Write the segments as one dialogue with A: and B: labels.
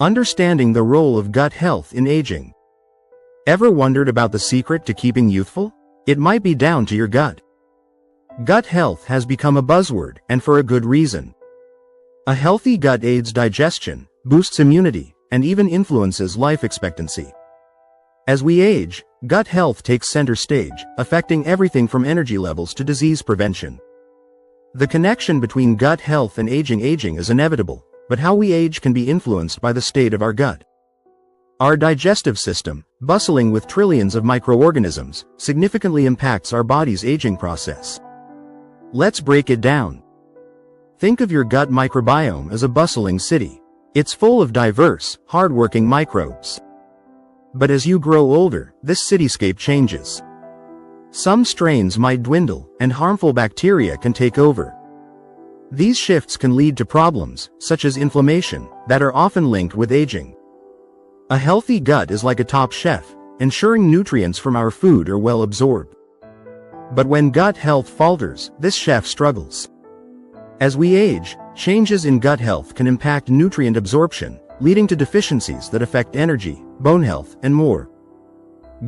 A: Understanding the role of gut health in aging. Ever wondered about the secret to keeping youthful? It might be down to your gut. Gut health has become a buzzword, and for a good reason. A healthy gut aids digestion, boosts immunity, and even influences life expectancy. As we age, gut health takes center stage, affecting everything from energy levels to disease prevention. The connection between gut health and aging is inevitable, but how we age can be influenced by the state of our gut. Our digestive system, bustling with trillions of microorganisms, significantly impacts our body's aging process. Let's break it down. Think of your gut microbiome as a bustling city. It's full of diverse, hardworking microbes. But as you grow older, this cityscape changes. Some strains might dwindle, and harmful bacteria can take over. These shifts can lead to problems, such as inflammation, that are often linked with aging. A healthy gut is like a top chef, ensuring nutrients from our food are well absorbed. But when gut health falters, this chef struggles. As we age, changes in gut health can impact nutrient absorption, leading to deficiencies that affect energy, bone health, and more.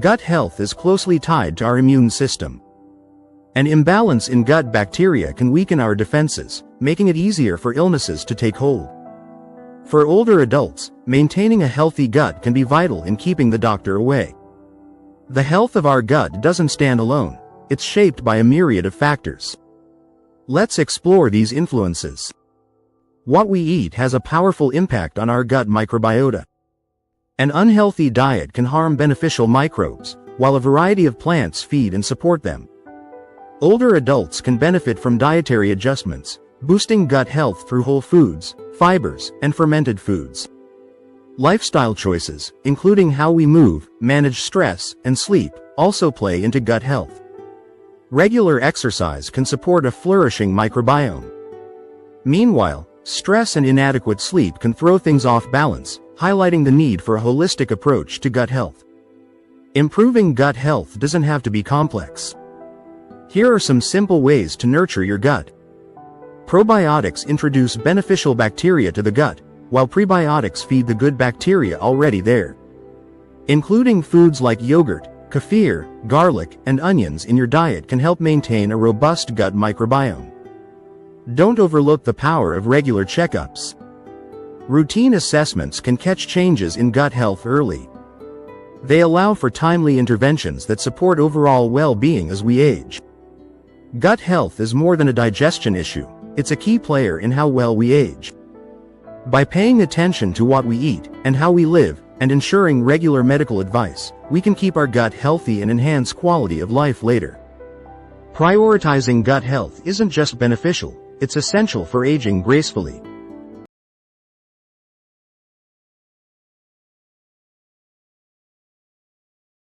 A: Gut health is closely tied to our immune system. An imbalance in gut bacteria can weaken our defenses, making it easier for illnesses to take hold. For older adults, maintaining a healthy gut can be vital in keeping the doctor away. The health of our gut doesn't stand alone, it's shaped by a myriad of factors. Let's explore these influences. What we eat has a powerful impact on our gut microbiota. An unhealthy diet can harm beneficial microbes, while a variety of plants feed and support them. Older adults can benefit from dietary adjustments, boosting gut health through whole foods, fibers, and fermented foods. Lifestyle choices, including how we move, manage stress, and sleep, also play into gut health. Regular exercise can support a flourishing microbiome. Meanwhile, stress and inadequate sleep can throw things off balance, highlighting the need for a holistic approach to gut health. Improving gut health doesn't have to be complex. Here are some simple ways to nurture your gut. Probiotics introduce beneficial bacteria to the gut, while prebiotics feed the good bacteria already there. Including foods like yogurt, kefir, garlic, and onions in your diet can help maintain a robust gut microbiome. Don't overlook the power of regular checkups. Routine assessments can catch changes in gut health early. They allow for timely interventions that support overall well-being as we age. Gut health is more than a digestion issue, it's a key player in how well we age. By paying attention to what we eat, and how we live, and ensuring regular medical advice, we can keep our gut healthy and enhance quality of life later. Prioritizing gut health isn't just beneficial, it's essential for aging gracefully.